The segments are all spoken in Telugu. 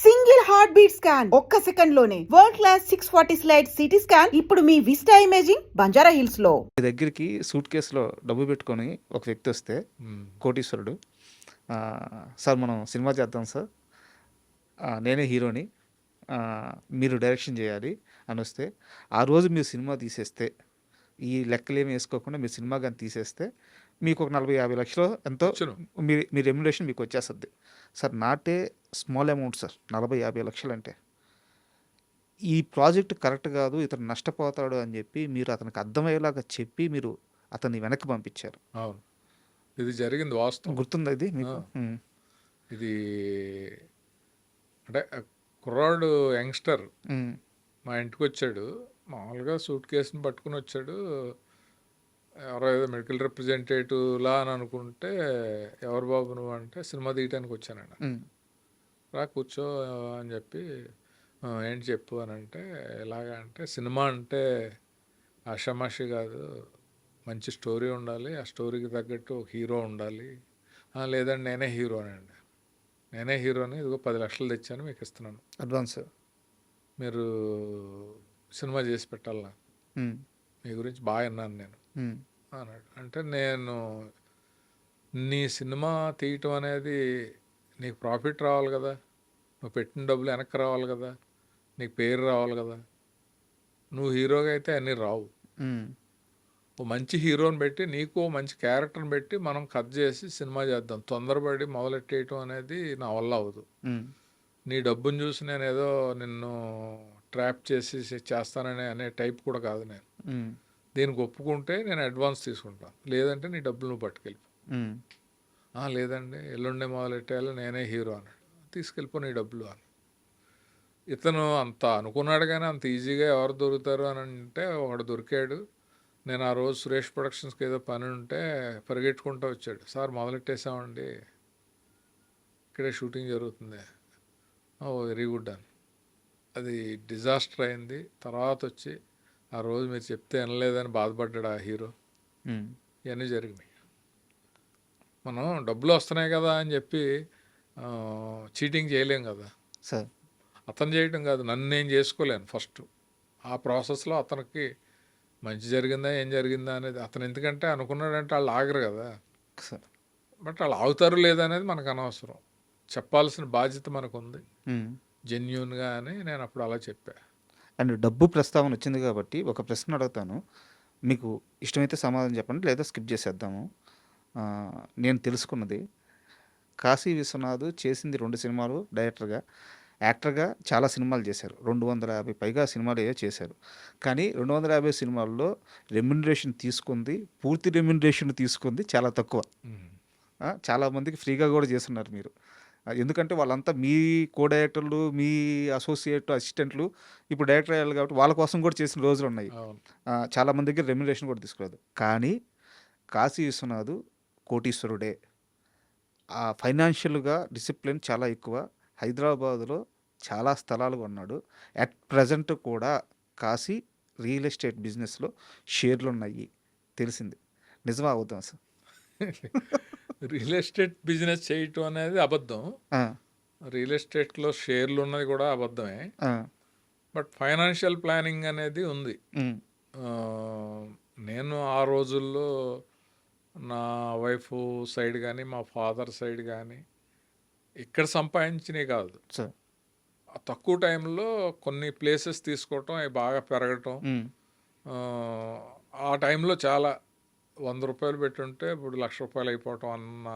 సింగిల్ హార్ట్ బీట్ స్కాన్ ఒక్క సెకండ్ లోనే world class 640 slide CT scan ఇప్పుడు మీ విస్టా ఇమేజింగ్ బంజారా హిల్స్ లో. మీ దగ్గరికి సూట్ కేసులో డబ్బు పెట్టుకొని ఒక వ్యక్తి వస్తే కోటీశ్వరుడు, సార్ మనం సినిమా చేద్దాం సార్, నేనే హీరోని, మీరు డైరెక్షన్ చేయాలి అని వస్తే, ఆ రోజు మీరు సినిమా తీసేస్తే, ఈ లెక్కలు ఏమి వేసుకోకుండా మీరు సినిమా కానీ తీసేస్తే మీకు ఒక 40-50 లక్షలు ఎంతో మీ రెమ్యునరేషన్ మీకు వచ్చేస్తుంది సార్. నాటే స్మాల్ అమౌంట్ సార్, 40-50 లక్షలు అంటే. ఈ ప్రాజెక్ట్ కరెక్ట్ కాదు, ఇతను నష్టపోతాడు అని చెప్పి మీరు అతనికి అర్థమయ్యేలాగా చెప్పి మీరు అతన్ని వెనక్కి పంపించారు. అవును, ఇది జరిగింది, వాస్తవం. గుర్తుందా ఇది మీకు? ఇది అంటే కుర్రాడు యంగ్స్టర్ మా ఇంటికి వచ్చాడు, మామూలుగా సూట్ కేసుని పట్టుకుని వచ్చాడు. ఎవరో ఏదో మెడికల్ రిప్రజెంటేటివ్లా అని అనుకుంటే, ఎవరు బాబు నువ్వు అంటే, సినిమా తీయటానికి వచ్చానండి. రా కూర్చో అని చెప్పి, ఏంటి చెప్పు అని అంటే, ఎలాగా అంటే, సినిమా అంటే ఆషామాషి కాదు, మంచి స్టోరీ ఉండాలి, ఆ స్టోరీకి తగ్గట్టు హీరో ఉండాలి. లేదండి నేనే హీరోనండి, నేనే హీరోని, ఇదిగో 10 లక్షలు తెచ్చాను మీకు ఇస్తున్నాను అడ్వాన్స్, మీరు సినిమా చేసి పెట్టాలా, మీ గురించి బాగా విన్నాను నేను అన్నాడు. అంటే నేను, నీ సినిమా తీయటం అనేది నీకు ప్రాఫిట్ రావాలి కదా, నువ్వు పెట్టిన డబ్బులు వెనక్కి రావాలి కదా, నీకు పేరు రావాలి కదా, నువ్వు హీరోగా అయితే అన్నీ రావు. ఓ మంచి హీరోని పెట్టి, నీకు ఓ మంచి క్యారెక్టర్ని పెట్టి మనం కట్ చేసి సినిమా చేద్దాం. తొందరపడి మొదలెట్టేయటం అనేది నా వల్ల అవ్వదు. నీ డబ్బుని చూసి నేను ఏదో నిన్ను ట్రాప్ చేసి చేస్తానని అనే టైప్ కూడా కాదు నేను. దీనికి ఒప్పుకుంటే నేను అడ్వాన్స్ తీసుకుంటాను, లేదంటే నీ డబ్బులు నువ్వు పట్టుకెళ్ళిపో. లేదండి ఎల్లుండే మొదలెట్టాలి, నేనే హీరో అన్నాడు. తీసుకెళ్ళిపో నీ డబ్బులు అని. ఇతను అంత అనుకున్నాడు, కానీ అంత ఈజీగా ఎవరు దొరుకుతారు అని అంటే ఒకడు దొరికాడు. నేను ఆ రోజు సురేష్ ప్రొడక్షన్స్కి ఏదో పని ఉంటే పరిగెట్టుకుంటూ వచ్చాడు. సార్ మొదలెట్టేసామండి, ఇక్కడే షూటింగ్ జరుగుతుంది. వెరీ గుడ్ అని. అది డిజాస్టర్ అయింది. తర్వాత వచ్చి ఆ రోజు మీరు చెప్తే వినలేదని బాధపడ్డాడు ఆ హీరో. ఇవన్నీ జరిగినాయి. మనం డబ్బులు వస్తున్నాయి కదా అని చెప్పి చీటింగ్ చేయలేం కదా సార్. అతను చేయడం కాదు, నన్ను నేను చేసుకోలేను ఫస్ట్. ఆ ప్రాసెస్లో అతనికి మంచి జరిగిందా ఏం జరిగిందా అనేది అతను, ఎందుకంటే అనుకున్నాడంటే వాళ్ళు ఆగరు కదా సార్. బట్ వాళ్ళు ఆగుతారు లేదనేది మనకు అనవసరం, చెప్పాల్సిన బాధ్యత మనకు ఉంది జెన్యూన్గా అని నేను అప్పుడు అలా చెప్పా. అండ్ డబ్బు ప్రస్తావన వచ్చింది కాబట్టి ఒక ప్రశ్న అడుగుతాను, మీకు ఇష్టమైతే సమాధానం చెప్పండి, లేదా స్కిప్ చేసేద్దాము. నేను తెలుసుకున్నది, కాశీ విశ్వనాథ్ చేసింది 2 సినిమాలు డైరెక్టర్గా, యాక్టర్గా చాలా సినిమాలు చేశారు. 250 పైగా సినిమాలు ఏవో చేశారు. కానీ 250 సినిమాల్లో రెమ్యునరేషన్ తీసుకుంది, పూర్తి రెమ్యునరేషన్ తీసుకుంది చాలా తక్కువ. చాలామందికి ఫ్రీగా కూడా చేస్తున్నారు మీరు. ఎందుకంటే వాళ్ళంతా మీ కో డైరెక్టర్లు, మీ అసోసియేట్ అసిస్టెంట్లు ఇప్పుడు డైరెక్టర్ అయ్యారు కాబట్టి వాళ్ళ కోసం కూడా చేసిన రోజులు ఉన్నాయి. చాలామంది దగ్గర రెమ్యునరేషన్ కూడా తీసుకోలేదు. కానీ కాశీ విశ్వనాథ్ కోటీశ్వరుడే. ఫైనాన్షియల్గా డిసిప్లిన్ చాలా ఎక్కువ. హైదరాబాదులో చాలా స్థలాలు కొన్నాడు. అట్ ప్రజెంట్ కూడా కాశీ రియల్ ఎస్టేట్ బిజినెస్లో షేర్లు ఉన్నాయి, తెలిసింది. నిజమా అవుతాం సార్? రియల్ ఎస్టేట్ బిజినెస్ చేయటం అనేది అబద్ధం. రియల్ ఎస్టేట్లో షేర్లు ఉన్నది కూడా అబద్ధమే. బట్ ఫైనాన్షియల్ ప్లానింగ్ అనేది ఉంది. నేను ఆ రోజుల్లో నా వైఫ్ సైడ్ కానీ మా ఫాదర్ సైడ్ కానీ ఇక్కడ సంపాదించినవి కాదు, తక్కువ టైంలో కొన్ని ప్లేసెస్ తీసుకోవటం, అవి బాగా పెరగటం. ఆ టైంలో చాలా 100 రూపాయలు పెట్టుంటే ఇప్పుడు 1,00,000 రూపాయలు అయిపోవటం అన్న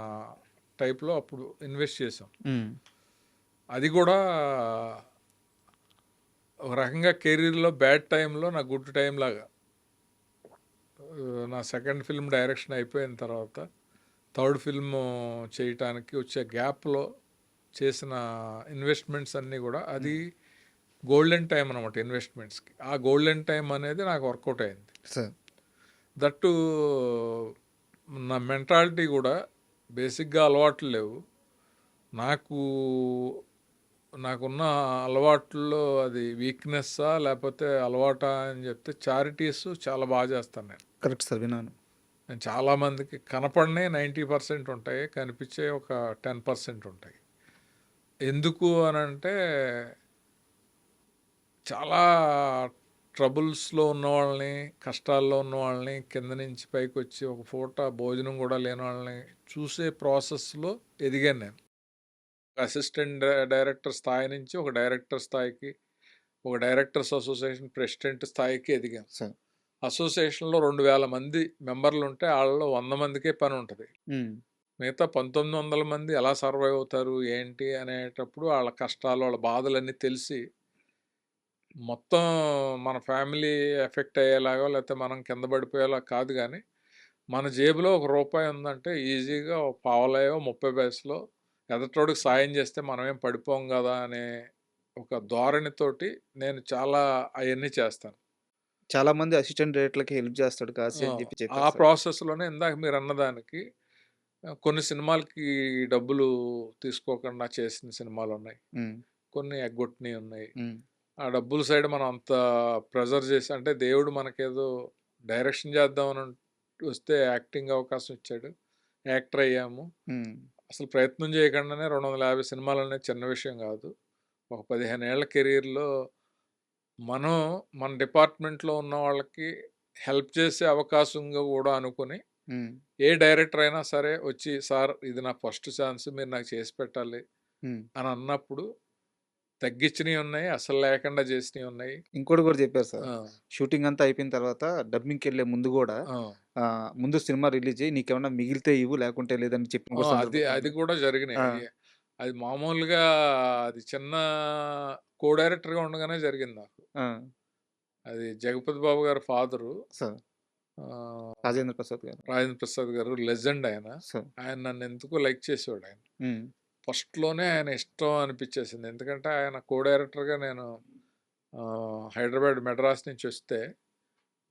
టైప్లో అప్పుడు ఇన్వెస్ట్ చేసాం. అది కూడా ఒక రకంగా కెరీర్లో బ్యాడ్ టైంలో నా గుడ్ టైం లాగా. నా సెకండ్ ఫిల్మ్ డైరెక్షన్ అయిపోయిన తర్వాత థర్డ్ ఫిల్మ్ చేయటానికి వచ్చే గ్యాప్లో చేసిన ఇన్వెస్ట్మెంట్స్ అన్నీ కూడా అది గోల్డెన్ టైం అనమాట ఇన్వెస్ట్మెంట్స్కి. ఆ గోల్డెన్ టైం అనేది నాకు వర్కౌట్ అయింది. దట్టు నా మెంటాలిటీ కూడా బేసిక్గా అలవాట్లు లేవు నాకున్న అలవాట్లలో అది వీక్నెస్సా లేకపోతే అలవాటా అని చెప్తే, చారిటీస్ చాలా బాగా చేస్తాను నేను. కరెక్ట్ సార్, విన్నాను. నేను చాలామందికి కనపడినే 90% ఉంటాయి, కనిపించే ఒక 10% ఉంటాయి. ఎందుకు అనంటే చాలా ట్రబుల్స్‌లో ఉన్నవాళ్ళని, కష్టాల్లో ఉన్నవాళ్ళని, కింద నుంచి పైకొచ్చి ఒక పూట భోజనం కూడా లేని వాళ్ళని చూసే ప్రాసెస్‌లో ఎదిగాను నేను. అసిస్టెంట్ డైరెక్టర్ స్థాయి నుంచి ఒక డైరెక్టర్ స్థాయికి, ఒక డైరెక్టర్స్ అసోసియేషన్ ప్రెసిడెంట్ స్థాయికి ఎదిగాను. సార్. అసోసియేషన్‌లో 2000 మంది మెంబర్లుంటే ఆళ్ళలో 100 మందికే పనుంటది. హ్మ్. మిగతా 1900 మంది ఎలా సర్వైవ్ అవుతారు, ఏంటి అనేటప్పుడు ఆళ్ళ కష్టాలు, వాళ్ళ బాధలన్నీ తెలిసి మొత్తం మన ఫ్యామిలీ ఎఫెక్ట్ అయ్యేలాగా లేకపోతే మనం కింద పడిపోయేలా కాదు కానీ మన జేబులో రూ. 1 ఉందంటే ఈజీగా ఒక పావలాయో 30 పైసలో ఎదటోడికి సాయం చేస్తే మనమేం పడిపోం కదా అనే ఒక ధోరణితోటి నేను చాలా అవన్నీ చేస్తాను. చాలామంది అసిస్టెంట్ డైరెక్టర్‌లకి హెల్ప్ చేస్తాడు కాశీ ఆ అని చెప్పి ఆ చెప్పారు సార్. ప్రాసెస్‌లోనే ఇందాక మీరు అన్నదానికి కొన్ని సినిమాలకి డబ్బులు తీసుకోకుండా చేసిన సినిమాలున్నాయి. హ్మ్. కొన్ని ఎగ్గొట్టినయి ఉన్నాయి. హ్మ్. ఆ డబ్బుల సైడ్ మనం అంత ప్రెజర్ చేసి అంటే దేవుడు మనకేదో డైరెక్షన్ చేద్దామని వస్తే యాక్టింగ్ అవకాశం ఇచ్చాడు. యాక్టర్ అయ్యాము. హ్మ్. అసలు ప్రయత్నం చేయకుండానే 250 సినిమాలు అనేది చిన్న విషయం కాదు. ఒక 15 ఏళ్ల కెరీర్‌లో మనం మన డిపార్ట్మెంట్‌లో ఉన్న వాళ్ళకి హెల్ప్ చేసే అవకాశంగా కూడా అనుకుని హ్మ్. ఏ డైరెక్టర్ అయినా సరే వచ్చి సార్ ఇది నా ఫస్ట్ ఛాన్స్ మీరు నాకు చేసి పెట్టాలి హ్మ్. అని అన్నప్పుడు తగ్గించినవి ఉన్నాయి. అసలు లేకుండా చేసినవి ఉన్నాయి. ఇంకోటి కూడా చెప్పారు సార్. ఆ! షూటింగ్ అంతా అయిపోయిన తర్వాత డబ్బింగ్‌కెళ్ళే ముందు గూడా ఆ! ముందు సినిమా రిలీజ్ చెయ్యి. నీకేమన్నా మిగిలితే ఇవ్వు లేకుంటే లేదని చెప్పిన ఆ! కూడా అది సందర్భాలు అది ఉన్నాయి. కూడా ఆ! జరిగినాయి. అది మామూలుగా అది చిన్న కో డైరెక్టర్‌గా ఉండగానే జరిగింది నాకు. ఆ! అది జగపతి బాబు గారి ఫాదరు సార్. ఆహ్, రాజేంద్ర ప్రసాద్ గారు. రాజేంద్ర ప్రసాద్ గారు లెజెండ్ ఆయన. సార్. ఆయన నన్నెందుకో లైక్ చేసేవాడాయన. హ్మ్. ఫస్ట్‌లోనే ఆయన ఇష్టం అనిపిచ్చేసింది. ఎందుకంటే ఆయన కో డైరెక్టర్‌గా నేను హైదరాబాద్, మెడ్రాస్ నుంచొస్తే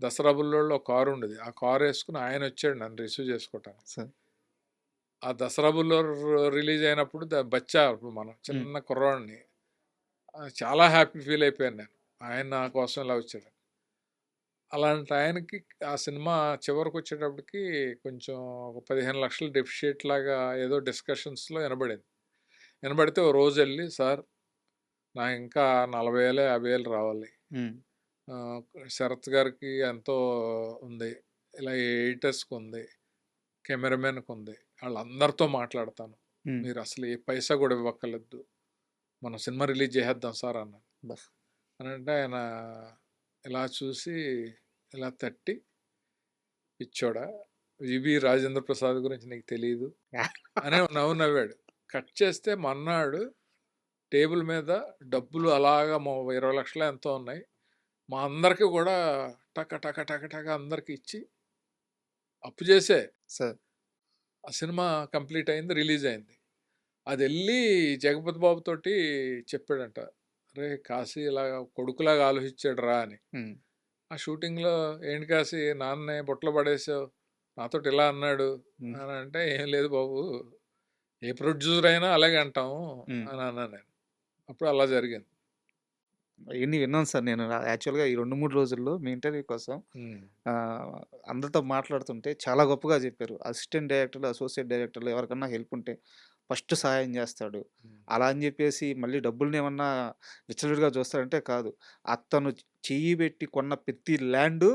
దసరా బుల్లోడులో ఒక కారుండేది. ఆ కారేసుకొని ఆయనొచ్చాడు నన్ను రిసీవ్ చేసుకోవటానికి. సార్. ఆ దసరా బుల్లోడు రిలీజ్ అయినప్పుడు బచ్చా అప్పుడు మనం హ్మ్. చిన్న కుర్రోడిని. చాలా హ్యాపీ ఫీల్ అయిపోయాను నేను. ఆయన నా కోసం ఇలా వచ్చాడని. అలాంటి ఆయనకి ఆ సినిమా చివరికొచ్చేటప్పటికి కొంచెం ఒక 15,00,000 డెఫిషియేట్ లాగా ఏదో డిస్కషన్స్‌లో ఇనబడింది. ఇనబడితే ఓ రోజెళ్ళి సార్ నాకు ఇంకా 40,000 50,000 రావాలి. హ్మ్. ఆహ్, శరత్ గారికి ఎంతో ఉంది. ఇలా ఎడిటర్స్‌కుంది. కెమెరామెన్‌కుంది. ఆళ్ళందరితో మాట్లాడతాను. హ్మ్. మీరసలు ఏ పైసా కూడా ఇవ్వక్కర్లేదు. మనం సినిమా రిలీజ్ చేసేద్దాం సార్ అన్నాను. అబ్బా! అనంటే ఆయన ఇలా చూసి ఇలా తట్టి పిచ్చోడా! 'వివి రాజేంద్ర ప్రసాద్ గురించి నీకు తెలీదు' అని నవ్వు నవ్వాడు. కట్ చేస్తే మర్నాడు టేబుల్ మీద డబ్బులు అలాగా 20,00,000 ఎంతో ఉన్నాయి. మా అందరికి కూడా టక టక టక టక అందరికి ఇచ్చి అప్పు చేసే సార్. ఆ సినిమా కంప్లీట్ అయింది. రిలీజ్ అయింది. అదెళ్ళి జగపతి బాబు తోటి చెప్పాడంట. "అరేయ్! కాశీ ఇలాగ కొడుకులాగా ఆలోచించాడురా" అని. హ్మ్. ఆ షూటింగ్‌లో "ఏంటి కాశీ నాన్నే బుట్టలో పడేసావు. నాతోటి ఇలా అన్నాడు" హ్మ్. అని అంటే, "ఏం లేదు బాబు. ఏ ప్రొడ్యూసర్ అయినా అలాగే అంటాము" హ్మ్. అని అన్నాను నేను. అప్పుడు అలా జరిగింది. ఇయన్నీ విన్నాను సార్ నేను. యాక్చువల్‌గా ఈ 2, 3 రోజుల్లో మీ ఇంటర్వ్యూ కోసం హ్మ్. ఆహ్, అందరితో మాట్లాడుతుంటే చాలా గొప్పగా చెప్పారు. అసిస్టెంట్ డైరెక్టర్లు, అసోసియేట్ డైరెక్టర్లు ఎవరికన్నా హెల్ప్ ఉంటే ఫస్ట్ సహాయం జేస్తాడు. హ్మ్. అలా అని జెప్పేసి మళ్ళీ డబ్బులనేమన్నా విచ్చలవిడిగా చూస్తాడంటే కాదు. అతను చెయ్యి బెట్టి కొన్న ప్రతి ల్యాండు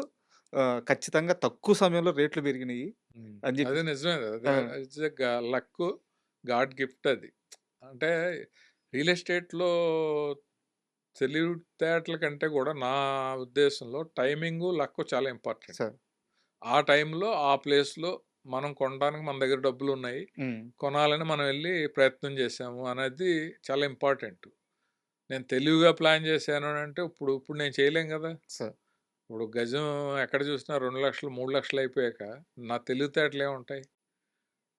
ఖచ్చితంగా తక్కువ సమయంలో రేట్లు పెరిగినియి హ్మ్. అని అది జెప్పేసి నిజమే. అది ఆ! It's a luck, God gift అది. అంటే రియల్ ఎస్టేట్‌లో తెలివితేటల కంటే కూడా నా ఉద్దేశంలో టైమింగు, లక్కు చాలా ఇంపార్టెంట్. సార్. ఆ టైంలో, ఆ ప్లేస్‌లో మనం కొనడానికి మన దగ్గర డబ్బులున్నాయి. హ్మ్. కొనాలని మనం వెళ్లి ప్రయత్నం చేశాము అనేది చాలా ఇంపార్టెంట్. నేను తెలివిగా ప్లాన్ చేశాను అనంటే ఇప్పుడు నేను చేయలేం గదా! సార్. ఇప్పుడు గజం ఎక్కడ చూసినా 2,00,000, 3,00,000 అయిపోయాక నా తెలివితేటలేముంటాయి?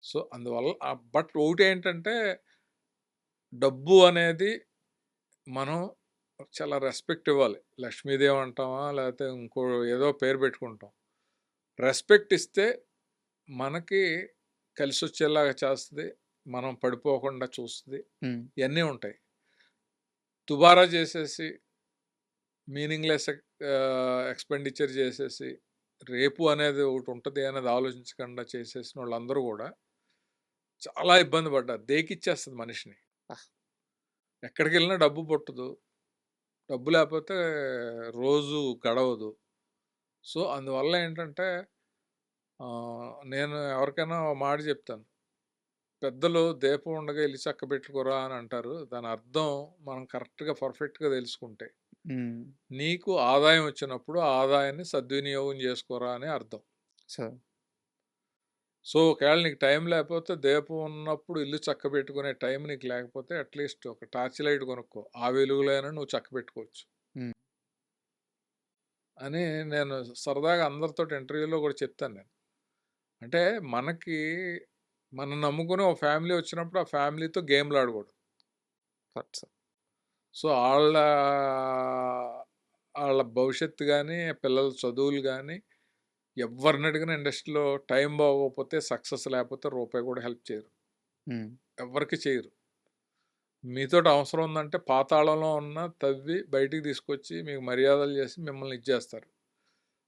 సో, అందువల్ల బట్ ఒకటేంటంటే డబ్బు అనేది మనం చాలా రెస్పెక్ట్ ఇవ్వాలి. లక్ష్మీదేవి అంటామా? లేకపోతే ఇంకో ఏదో పేరు పెట్టుకుంటాం. రెస్పెక్ట్ ఇస్తే మనకి కలిసొచ్చేలాగా చేస్తది. మనం పడిపోకుండా చూస్తది. హ్మ్. ఇయన్నీ ఉంటాయి. దుబారా చేసేసి మీనింగ్‌లెస్ ఎక్స్‌పెండిచర్ చేసేసి, రేపు అనేది ఒకటుంటది అనేది ఆలోచించకుండా చేసేసినోళ్ళందరూ గూడా చాలా ఇబ్బంది పడ్డారు. దేకిచ్చేస్తది మనిషిని. ఆహ్! ఎక్కడికి వెళ్ళినా డబ్బు పుట్టదు, డబ్బు లేకపోతే రోజు గడవదు. సో అందువల్ల ఏంటంటే నేను ఎవరికైనా ఓ మాట చెప్తాను. పెద్దలు దీపం ఉండగా ఇల్లు చక్కబెట్టుకోరా అని అంటారు. దాని అర్థం మనం కరెక్ట్‌గా పర్ఫెక్ట్‌గా తెలుసుకుంటే, హ్మ్. నీకు ఆదాయం వచ్చినప్పుడు ఆ ఆదాయాన్ని సద్వినియోగం చేసుకోరా అని అర్థం. సార్. సో ఒకవేళ నీకు టైం లేకపోతే దీపం ఉన్నప్పుడు ఇల్లు చక్కబెట్టుకునే టైం నీకు లేకపోతే అట్లీస్ట్ ఒక టార్చ్ లైట్ కొనుక్కో. ఆ వెలుగులో అయినా నువ్వు చక్కబెట్టుకోవచ్చు హ్మ్. అని నేను సరదాగా అందరితోటి ఇంటర్వ్యూలో కూడా చెప్తాను నేను. అంటే మనకి మనం నమ్ముకుని ఒక ఫ్యామిలీ వచ్చినప్పుడు ఆ ఫ్యామిలీతో గేమ్లు ఆడకూడదు. Correct sir. సో వాళ్ళ భవిష్యత్తు కానీ, పిల్లల చదువులు కానీ, ఎవరిని అడిగిన ఇండస్ట్రీలో టైం బాగోకపోతే, సక్సెస్ లేకపోతే రూపాయి కూడా హెల్ప్ చేయరు. హ్మ్. ఎవరికి చేయరు. మీతోటి అవసరం ఉందంటే పాతాళంలో ఉన్న తవ్వి బయటికి తీసుకొచ్చి మీకు మర్యాదలు చేసి మిమ్మల్ని ఇచ్చేస్తారు.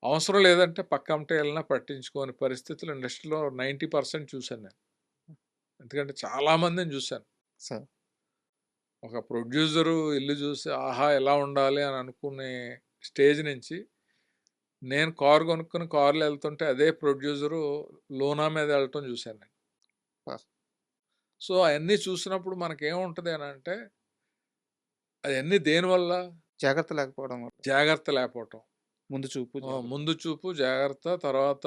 అవసరం లేదంటే పక్కంటే వెళ్ళినా పట్టించుకోని పరిస్థితులు ఇండస్ట్రీలో 90% చూశాను నేను. ఎందుకంటే చాలామందిని చూశాను. సార్. ఒక ప్రొడ్యూసరు ఇల్లు చూసి ఆహా ఎలా ఉండాలి అని అనుకునే స్టేజ్ నుంచి నేను కారు కొనుక్కుని కారులో వెళ్తుంటే అదే ప్రొడ్యూసరు లోనా మీద వెళ్ళటం చూశాను నేను. వాహ్! సో అవన్నీ చూసినప్పుడు మనకేముంటుంది అని అంటే అవన్నీ దేనివల్ల? జాగ్రత్త లేకపోవడం వల్ల. జాగ్రత్త లేకపోవటం. ముందు చూపు జాగ్రత్త. ముందు చూపు, జాగ్రత్త, తర్వాత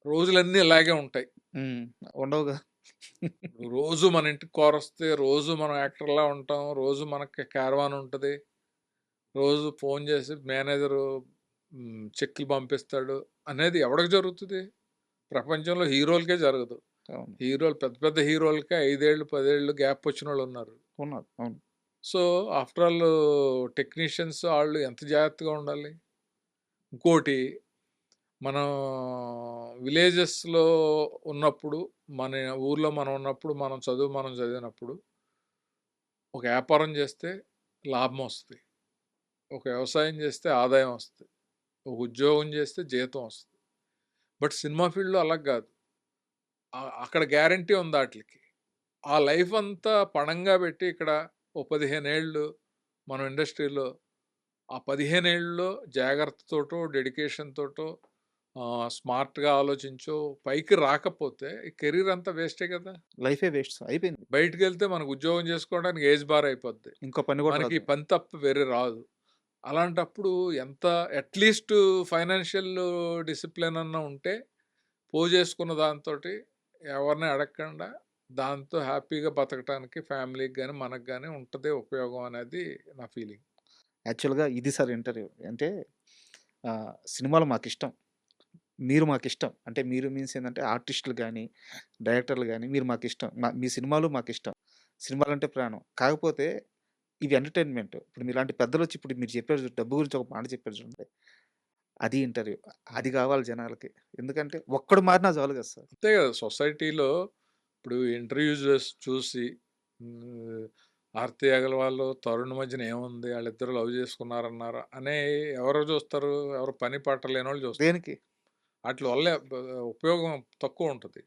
రోజులన్నీ ఇలాగే ఉంటాయి. హ్మ్. ఉండవుగా. రోజు మన ఇంటికి కారొస్తే, రోజు మనం యాక్టర్‌లా ఉంటాం, రోజు మనకి క్యారవాన్ ఉంటది. రోజు ఫోన్ చేసి మేనేజరు చెక్‌లు పంపిస్తాడు అనేది ఎవడికి జరుగుతది? ప్రపంచంలో హీరోలకే జరగదు. అవును. హీరోలు పెద్ద పెద్ద హీరోలకే 5 ఏళ్ళు, 10 ఏళ్ళు గ్యాప్ వచ్చినోళ్ళున్నారు. ఉన్నారు. అవును. సో, ఆఫ్టర్ ఆల్ టెక్నీషియన్స్ ఆళ్ళు ఎంత జాగ్రత్తగా ఉండాలి? ఇంకోటి మనం విలేజెస్‌లో ఉన్నప్పుడు, మన ఊర్లో మనం ఉన్నప్పుడు, మనం చదివినప్పుడు, ఒక వ్యాపారం చేస్తే లాభం వస్తది. ఒక వ్యవసాయం చేస్తే ఆదాయం వస్తది. ఒక ఉద్యోగం చేస్తే జీతం వస్తది. బట్ సినిమా ఫీల్డ్‌లో అలా కాదు. అక్కడ గ్యారంటీ ఉంది ఆటిలకి. ఆ లైఫ్ అంతా పణంగా పెట్టి ఇక్కడ ఓ 15 ఏళ్ళు మనం ఇండస్ట్రీలో ఆ 15 ఏళ్ళలో జాగ్రత్తతోటో, డెడికేషన్‌తోటో స్మార్ట్‌గా ఆలోచించో పైకి రాకపోతే ఈ కెరీర్ అంతా వేస్టే కదా! లైఫే వేస్ట్ సార్. అయిపోయింది. బయటికెళ్తే మనకు ఉద్యోగం చేసుకోవడానికి ఏజ్ బార్ అయిపోద్ది. ఇంకో పని కూడా మనకి రాదు. పని తప్ప వేరే రాదు. అలాంటప్పుడు ఎంత అట్‌లీస్ట్ ఫైనాన్షియల్ డిసిప్లిన్ అన్నా ఉంటే పోజేసుకున్న దాంతోటి ఎవరిని అడగకుండా దాంతో హ్యాపీగా బతకటానికి ఫ్యామిలీకి గాని, మనకు గాని ఉంటదే ఉపయోగం అనేది నా ఫీలింగ్. యాక్చువల్‌గా ఇది సార్ ఇంటర్వ్యూ. అంటే సినిమాలు మాకిష్టం. మీరు మాకిష్టం. అంటే మీరు మీన్స్ ఏందంటే ఆర్టిస్టులు గాని, డైరెక్టర్లు గాని మీరు మాకిష్టం. మీ సినిమాలు మాకిష్టం. సినిమాలంటే ప్రాణం. కాకపోతే ఇవి ఎంటర్‌టైన్‌మెంట్. ఇప్పుడు మీలాంటి పెద్దలొచ్చి ఇప్పుడు మీరు చెప్పారు చూడు డబ్బు గురించి ఒక మాట చెప్పారు చూడండి. అది ఇంటర్వ్యూ. అది కావాలి జనాలకి. ఎందుకంటే ఒక్కడు మారినా చాలు కదా సార్. అంతే కదా! సొసైటీలో ఇప్పుడు ఇంటర్వ్యూస్ చూసి హ్మ్, 'ఆర్తి అగర్వాల్, తరుణ్ మధ్యన ఏముంది? ఆళ్ళిద్దరూ లవ్ చేసుకున్నారన్నారా' అని ఎవరు చూస్తారు? ఎవరు పని పాట లేనోళ్ళు చూస్తారు. దేనికి? ఆటిల వల్ల ఉపయోగం తక్కువ ఉంటది.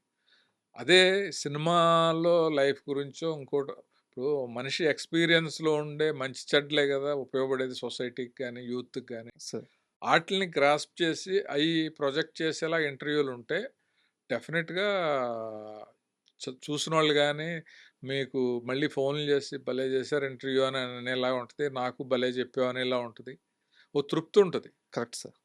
అదే సినిమాలో లైఫ్ గురించో ఇంకోటో ఇప్పుడు మనిషి ఎక్స్‌పీరియన్స్‌లో ఉండే మంచి చెడ్డలే కదా ఉపయోగపడేది సొసైటీకి గాని, యూత్‌కి గాని. సార్. ఆటిల్ని గ్రాస్ప్ చేసి అయి ప్రొజెక్ట్ చేసేలా ఇంటర్వ్యూలుంటే డెఫినెట్‌గా చూసినోళ్ళు గాని, మీకు మళ్ళీ ఫోన్‌లు చేసి భలే చేశారు ఇంటర్వ్యూ అని అనేలాగా ఉంటది. నాకు భలే చెప్పావు అనేలా ఉంటది. ఓ తృప్తి ఉంటది. Correct sir.